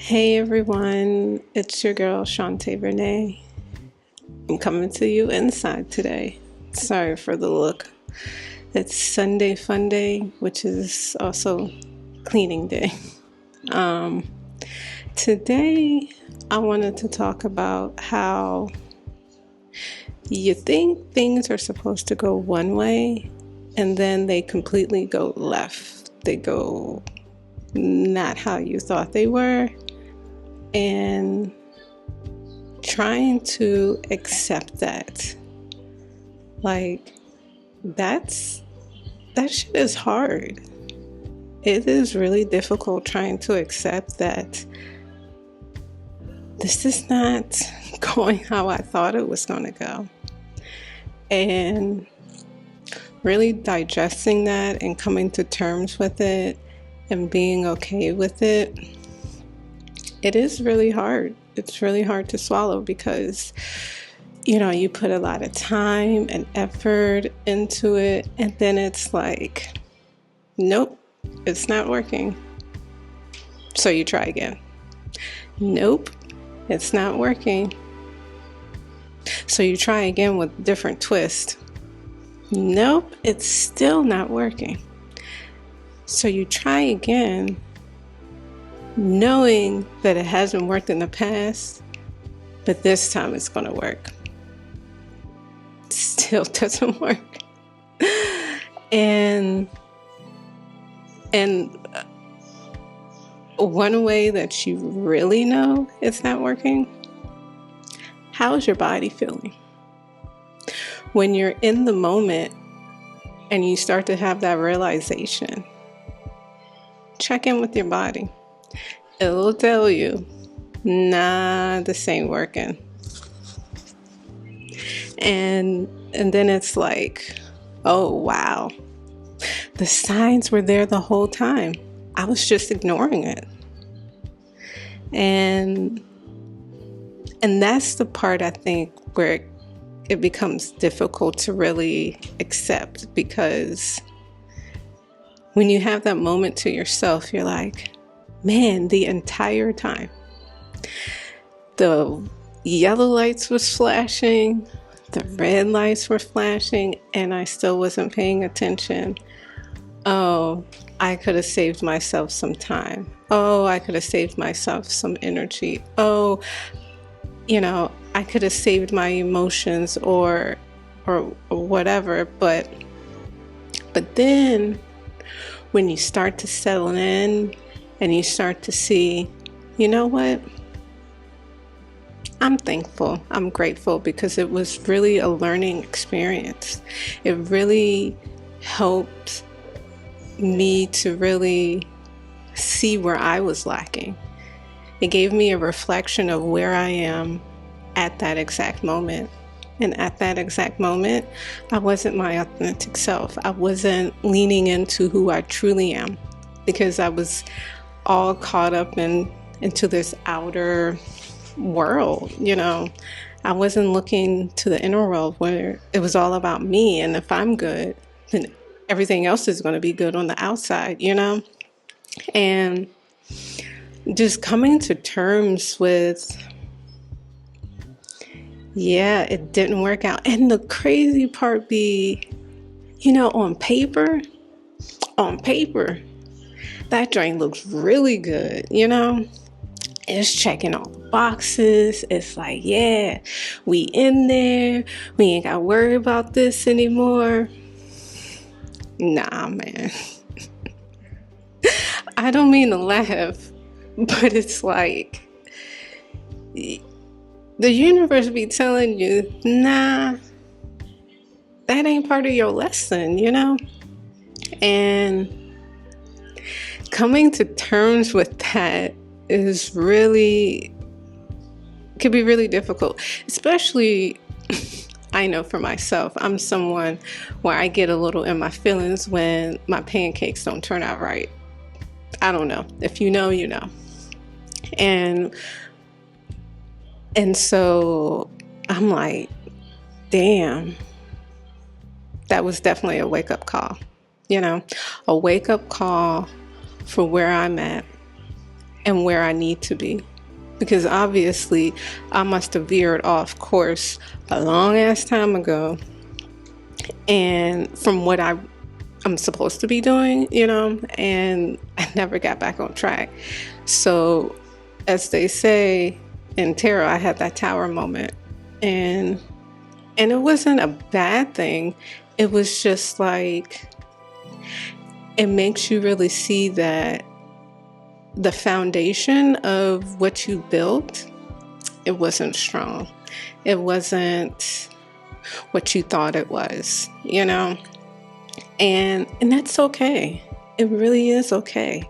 Hey everyone, it's your girl Shantae Renee. I'm coming to you inside today. Sorry for the look. It's Sunday Fun Day, which is also cleaning day. Today, I wanted to talk about how you think things are supposed to go one way and then they completely go left. They go not how you thought they were. And trying to accept that, like, that shit is hard. It is really difficult trying to accept that this is not going how I thought it was going to go, and really digesting that and coming to terms with it and being okay with it. It is really hard. It's really hard to swallow because, you put a lot of time and effort into it, and then it's like, nope, it's not working. So you try again. Nope, it's not working. So you try again with a different twist. Nope, it's still not working. So you try again, knowing that it hasn't worked in the past, but this time it's going to work. Still doesn't work. And one way that you really know it's not working, how's your body feeling? When you're in the moment and you start to have that realization, check in with your body. It'll tell you, nah, this ain't working. And then it's like, oh wow, the signs were there the whole time. I was just ignoring it. And that's the part, I think, where it becomes difficult to really accept, because when you have that moment to yourself, you're like, man, the entire time the yellow lights was flashing, the red lights were flashing, and I still wasn't paying attention. Oh, I could have saved myself some time. Oh, I could have saved myself some energy. Oh, I could have saved my emotions or whatever. But then when you start to settle in and you start to see, you know what? I'm thankful. I'm grateful, because it was really a learning experience. It really helped me to really see where I was lacking. It gave me a reflection of where I am at that exact moment. And at that exact moment, I wasn't my authentic self. I wasn't leaning into who I truly am, because I was all caught up into this outer world. I wasn't looking to the inner world where it was all about me. And if I'm good, then everything else is going to be good on the outside, and just coming to terms with, yeah, it didn't work out. And the crazy part be, on paper, that joint looks really good, It's checking all the boxes. It's like, yeah, we in there. We ain't got to worry about this anymore. Nah, man. I don't mean to laugh, but it's like, the universe be telling you, nah, that ain't part of your lesson, And coming to terms with that is really, could be really difficult, especially, I know for myself, I'm someone where I get a little in my feelings when my pancakes don't turn out right. I don't know. If you know, you know. And so I'm like, damn, that was definitely a wake-up call, a wake-up call for where I'm at. and where I need to be. Because obviously I must have veered off course a long ass time ago, and from what I'm supposed to be doing, and I never got back on track. So as they say in tarot, I had that tower moment, and it wasn't a bad thing. It was just like, it makes you really see that the foundation of what you built, it wasn't strong. It wasn't what you thought it was, and that's okay. It really is okay.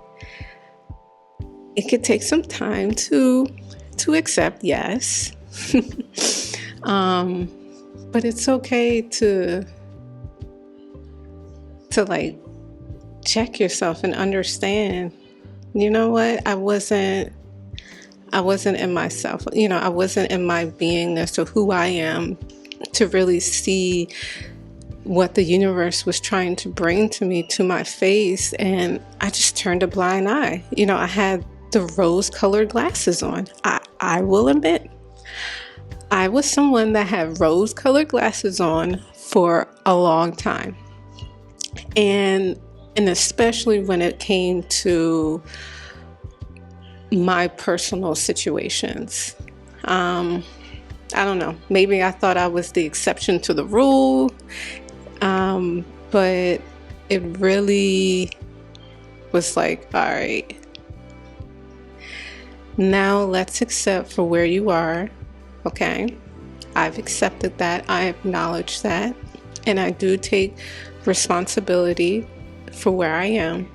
It could take some time to accept, yes. But it's okay to like check yourself and understand, you know what, I wasn't in myself, I wasn't in my beingness or who I am to really see what the universe was trying to bring to me, to my face, and I just turned a blind eye. I had the rose-colored glasses on. I will admit, I was someone that had rose-colored glasses on for a long time. And especially when it came to my personal situations. I don't know, maybe I thought I was the exception to the rule, but it really was like, all right, now let's accept for where you are. Okay, I've accepted that, I acknowledge that, and I do take responsibility for where I am.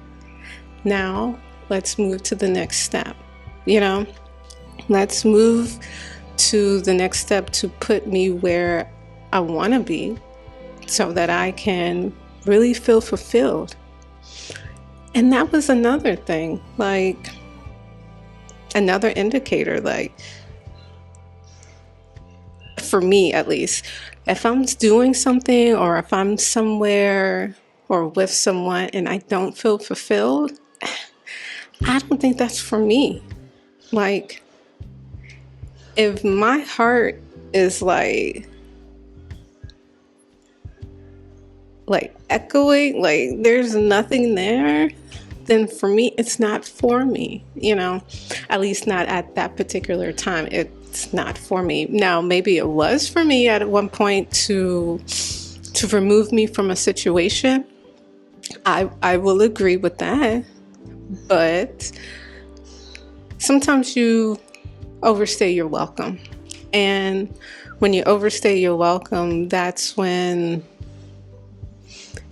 Now let's move to the next step. Let's move to the next step to put me where I want to be, so that I can really feel fulfilled. And that was another thing, like another indicator, like for me at least, if I'm doing something or if I'm somewhere or with someone and I don't feel fulfilled, I don't think that's for me. Like, if my heart is like echoing, like there's nothing there, then for me, it's not for me, at least not at that particular time. It's not for me. Now, maybe it was for me at one point to remove me from a situation. I will agree with that. But sometimes you overstay your welcome. And when you overstay your welcome, that's when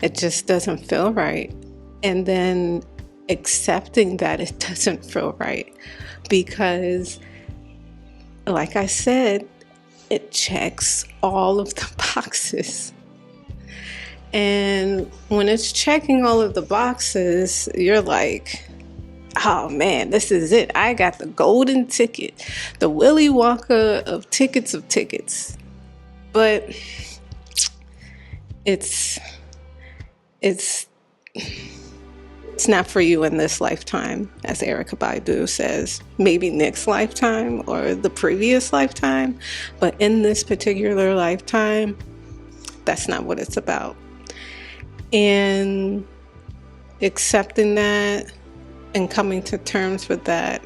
it just doesn't feel right. And then accepting that it doesn't feel right, because like I said, it checks all of the boxes. And when it's checking all of the boxes, you're like, oh man, this is it. I got the golden ticket, the Willy Wonka of tickets. But it's not for you in this lifetime, as Erykah Badu says. Maybe next lifetime or the previous lifetime, but in this particular lifetime, that's not what it's about. And accepting that and coming to terms with that.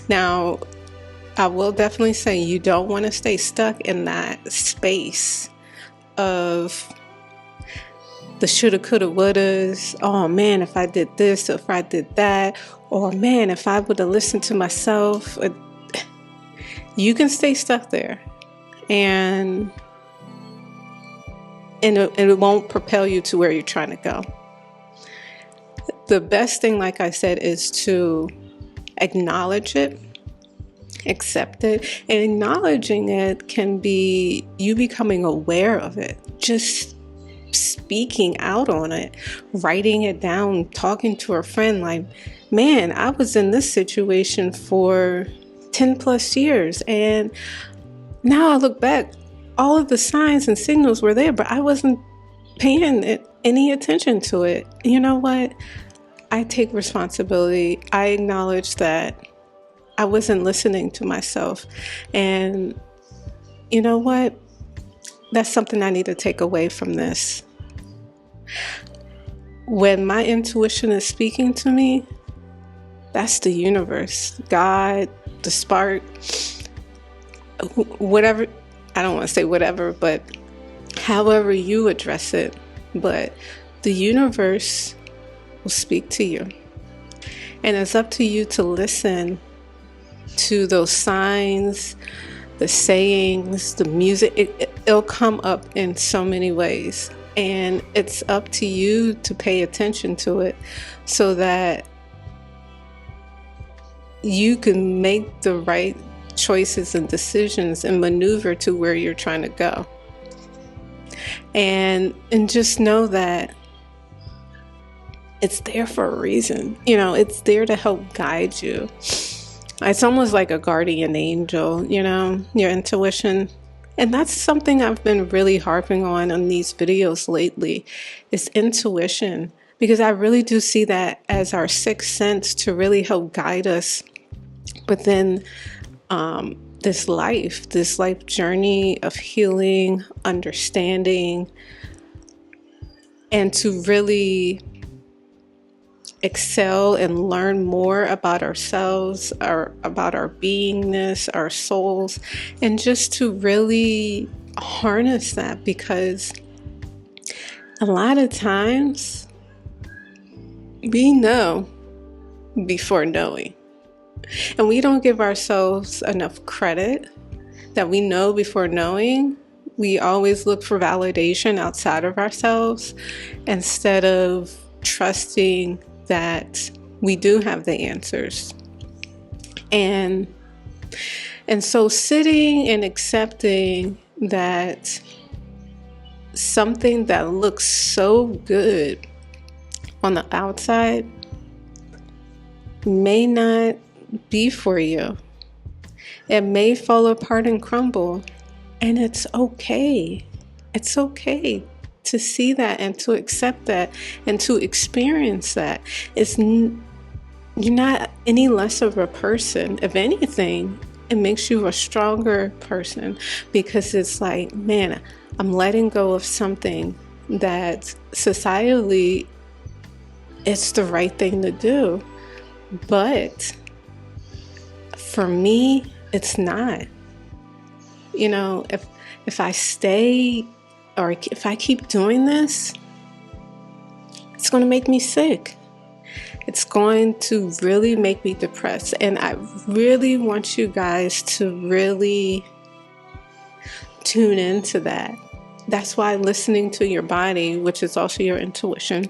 Now, I will definitely say you don't want to stay stuck in that space of the shoulda, coulda, wouldas. Oh man, if I did this, or if I did that, or man, if I would have listened to myself. You can stay stuck there, and it won't propel you to where you're trying to go. The best thing, like I said, is to acknowledge it, accept it, and acknowledging it can be you becoming aware of it, just speaking out on it, writing it down, talking to a friend like, man, I was in this situation for 10 plus years, and now I look back, all of the signs and signals were there, but I wasn't paying any attention to it. You know what? I take responsibility. I acknowledge that I wasn't listening to myself. And you know what? That's something I need to take away from this. When my intuition is speaking to me, that's the universe, God, the spark, whatever. I don't want to say whatever, but however you address it. But the universe will speak to you. And it's up to you to listen to those signs, the sayings, the music. It'll come up in so many ways. And it's up to you to pay attention to it so that you can make the right choices and decisions and maneuver to where you're trying to go. And just know that it's there for a reason. It's there to help guide you. It's almost like a guardian angel, your intuition. And that's something I've been really harping on these videos lately, is intuition. Because I really do see that as our sixth sense to really help guide us within this life journey of healing, understanding, and to really excel and learn more about ourselves, about our beingness, our souls, and just to really harness that, because a lot of times we know before knowing, and we don't give ourselves enough credit that we know before knowing. We always look for validation outside of ourselves instead of trusting that we do have the answers. And so sitting and accepting that something that looks so good on the outside may not be for you. It may fall apart and crumble, and it's okay. It's okay to see that and to accept that and to experience that. You're not any less of a person. If anything, it makes you a stronger person, because it's like, man, I'm letting go of something that societally it's the right thing to do. But for me, it's not. If I stay or if I keep doing this, it's going to make me sick. It's going to really make me depressed. And I really want you guys to really tune into that. That's why listening to your body, which is also your intuition,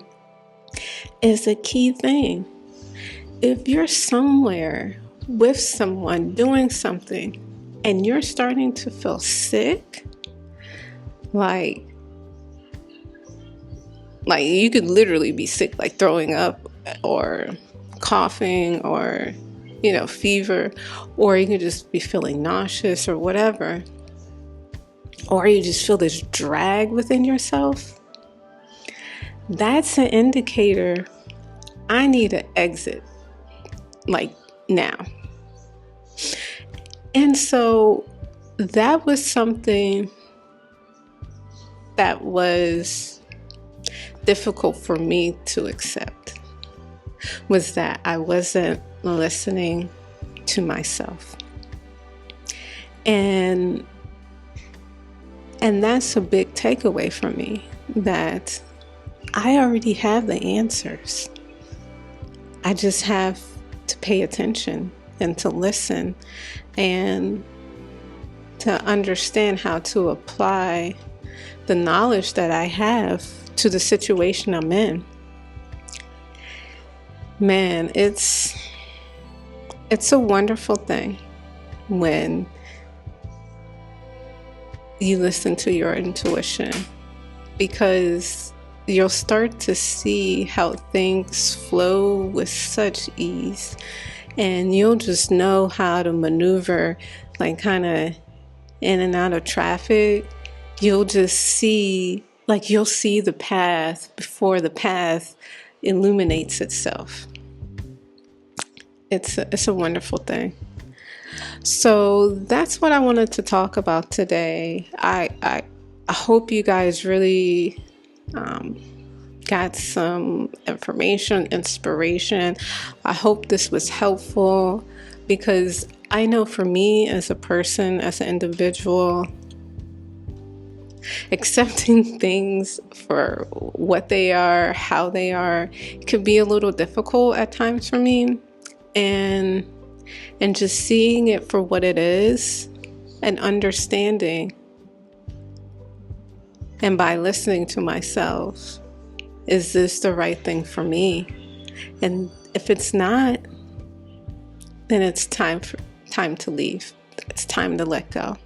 is a key thing. If you're somewhere with someone doing something and you're starting to feel sick, like you could literally be sick, like throwing up or coughing or fever, or you could just be feeling nauseous or whatever, or you just feel this drag within yourself, that's an indicator I need to exit, like now. And so that was something that was difficult for me to accept, was that I wasn't listening to myself. And that's a big takeaway for me, that I already have the answers. I just have to pay attention and to listen and to understand how to apply the knowledge that I have to the situation I'm in. Man, it's a wonderful thing when you listen to your intuition, because you'll start to see how things flow with such ease, and you'll just know how to maneuver, like kind of in and out of traffic. You'll just see, like you'll see the path before the path illuminates itself. It's a wonderful thing. So that's what I wanted to talk about today. I hope you guys really got some information, inspiration. I hope this was helpful, because I know for me as a person, as an individual, accepting things for what they are, how they are, could be a little difficult at times for me. And just seeing it for what it is and understanding, and by listening to myself, is this the right thing for me? And if it's not, then it's time to leave. It's time to let go.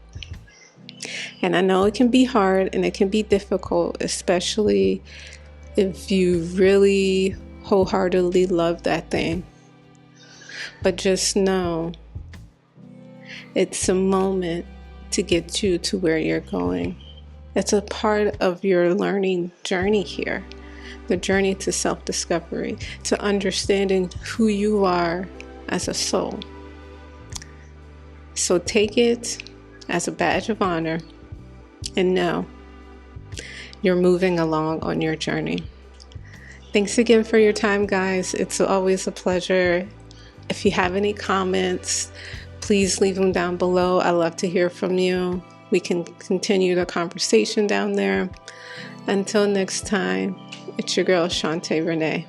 And I know it can be hard and it can be difficult, especially if you really wholeheartedly love that thing. But just know it's a moment to get you to where you're going. It's a part of your learning journey here, the journey to self-discovery, to understanding who you are as a soul. So take it as a badge of honor and know you're moving along on your journey. Thanks again for your time, guys. It's always a pleasure. If you have any comments, please leave them down below. I love to hear from you. We can continue the conversation down there. Until next time, it's your girl, Shantae Renee.